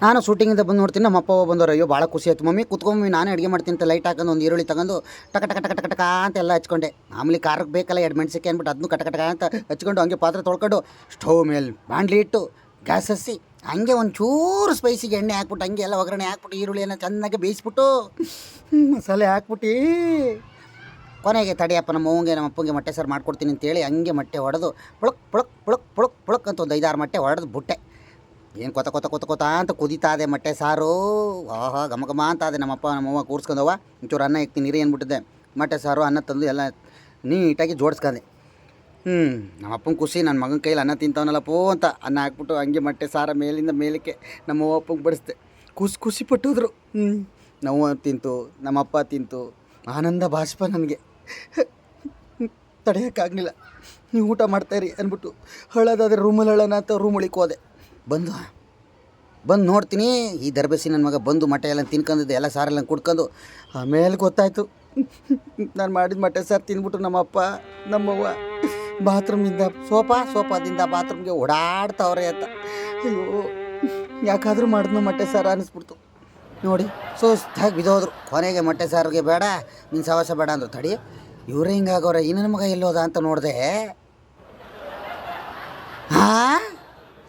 ನಾನು ಶೂಟಿಂಗಿಂದ ಬಂದು ನೋಡ್ತೀನಿ ನಮ್ಮ ಅಪ್ಪ ಬಂದವರು. ಅಯ್ಯೋ ಭಾಳ ಖುಷಿ ಆಯ್ತು. ಮಮ್ಮಿ ಕುತ್ಕೊಂಬಿ ನಾನೇ ಅಡುಗೆ ಮಾಡ್ತೀನಿ ಅಂತ ಲೈಟ್ ಹಾಕೊಂಡು ಒಂದು ಈರುಳ್ಳಿ ತಗೊಂಡು ಟಕ ಟಕ ಟಕ ಟಕ ಟಕ ಅಂತ ಎಲ್ಲ ಹಚ್ಕೊಂಡೆ. ಮಾಮೂಲಿ ಖಾರಕ್ಕೆ ಬೇಕಲ್ಲ 2 ಮೆಣಸಿಗೆ ಅಂದ್ಬಿಟ್ಟು ಅದನ್ನು ಕಟ ಕಟ ಅಂತ ಹಚ್ಕೊಂಡು ಹಂಗೆ ಪಾತ್ರೆ ತೊಳ್ಕೊಂಡು ಸ್ಟವ್ ಮೇಲೆ ಬಾಣಲಿ ಇಟ್ಟು ಗ್ಯಾಸ್ ಹಚ್ಚಿ ಹಂಗೆ ಒಂಚೂರು ಸ್ಪೈಸಿಗೆ ಎಣ್ಣೆ ಹಾಕ್ಬಿಟ್ಟು ಹಂಗೆ ಎಲ್ಲ ಒಗ್ಗರಣೆ ಹಾಕ್ಬಿಟ್ಟು ಈರುಳ್ಳಿಯನ್ನು ಚೆನ್ನಾಗಿ ಬೇಯಿಸ್ಬಿಟ್ಟು ಮಸಾಲೆ ಹಾಕ್ಬಿಟ್ಟು ಕೊನೆಗೆ ತಡಿಯಪ್ಪ ನಮ್ಮ ಅವ್ವಂಗೆ ನಮ್ಮ ಅಪ್ಪಂಗೆ ಮೊಟ್ಟೆ ಸಾರು ಮಾಡ್ಕೊಡ್ತೀನಿ ಅಂತೇಳಿ ಹಂಗೆ ಮೊಟ್ಟೆ ಹೊಡೆದು ಪುಳಕ್ ಪುಳಕ್ ಪುಳಕ್ ಪುಳಕ್ ಪುಳಕ್ ಅಂತ ಒಂದು 5-6 ಮೊಟ್ಟೆ ಹೊಡೆದು ಬಿಟ್ಟೆ. ಏನು ಕೊತ ಅಂತ ಕುದೀತಾ ಇದೆ ಮೊಟ್ಟೆ ಸಾರು. ಆಹಾ ಘಮ ಘಮ ಅಂತ ಅದೇ. ನಮ್ಮಪ್ಪ ನಮ್ಮವ್ವ ಕೂರ್ಸ್ಕೊಂಡವ ಒಂಚೂರು ಅನ್ನ ಇಕ್ತೀನಿ ನೀರು ಅಂದ್ಬಿಟ್ಟಿದ್ದೆ. ಮೊಟ್ಟೆ ಸಾರು ಅನ್ನ ತಂದು ಎಲ್ಲ ನೀಟಾಗಿ ಜೋಡಿಸ್ಕೊಂಡೆ. ನಮ್ಮಪ್ಪನ ಖುಷಿ, ನನ್ನ ಮಗನ ಕೈಲಿ ಅನ್ನ ತಿಂತವನಲ್ಲಪ್ಪೋ ಅಂತ ಅನ್ನ ಹಾಕ್ಬಿಟ್ಟು ಹಂಗೆ ಮೊಟ್ಟೆ ಸಾರ ಮೇಲಿಂದ ಮೇಲಕ್ಕೆ ನಮ್ಮ ಅಪ್ಪಂಗೆ ಬಡಿಸ್ದೆ. ಖುಷಿ ಪಟ್ಟಿದ್ರು. ನಮ್ಮವ್ವ ತಿಂತು, ನಮ್ಮಪ್ಪ ತಿಂತು. ಆನಂದ ಬಾಷ್ಪ ನನಗೆ ತಡೆಯೋಕ್ಕಾಗಲಿಲ್ಲ. ನೀವು ಊಟ ಮಾಡ್ತಾಯಿರಿ ಅಂದ್ಬಿಟ್ಟು ಹಳದಾದ್ರೆ ರೂಮಲ್ಲಿ ಹಳನ ಅಂತ ರೂಮ್ ಒಳಿಗೆ ಹೋದೆ. ಬಂದು ನೋಡ್ತೀನಿ ಈ ದರ್ಬೇಸಿ ನನ್ನ ಮಗ ಬಂದು ಮೊಟ್ಟೆ ಎಲ್ಲ ತಿನ್ಕೊಂಡಿದ್ದೆ, ಎಲ್ಲ ಸಾರೆಲ್ಲ ಕುಡ್ಕೊಂಡು. ಆಮೇಲೆ ಗೊತ್ತಾಯಿತು ನಾನು ಮಾಡಿದ ಮೊಟ್ಟೆ ಸಾರು ತಿಂದ್ಬಿಟ್ಟು ನಮ್ಮಪ್ಪ ನಮ್ಮವ್ವ ಬಾತ್ರೂಮಿಂದ ಸೋಫಾದಿಂದ ಬಾತ್ರೂಮ್ಗೆ ಓಡಾಡ್ತಾವ್ರೆ ಅಂತ. ಅಯ್ಯೋ ಯಾಕಾದರೂ ಮಾಡಿದ್ನು ಮೊಟ್ಟೆ ಸಾರು ಅನ್ನಿಸ್ಬಿಡ್ತು ನೋಡಿ. ಸುಸ್ತಾಗಿ ಬಿದ್ದೋದ್ರು. ಕೊನೆಗೆ ಮೊಟ್ಟೆ ಸಾರಿಗೆ ಬೇಡ ನಿನ್ನ ಸವಾಸ ಬೇಡ ಅಂದರು. ತಡಿ ಇವರೇ ಹಿಂಗಾಗವ್ರೆ, ಈ ನನ್ನ ಮಗ ಎಲ್ಲೋದ ಅಂತ ನೋಡಿದೆ.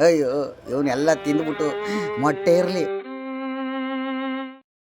ಅಯ್ಯೋ ಇವನ್ನೆಲ್ಲ ತಿಂದ್ಬಿಟ್ಟು ಮೊಟ್ಟೆ ಇರಲಿ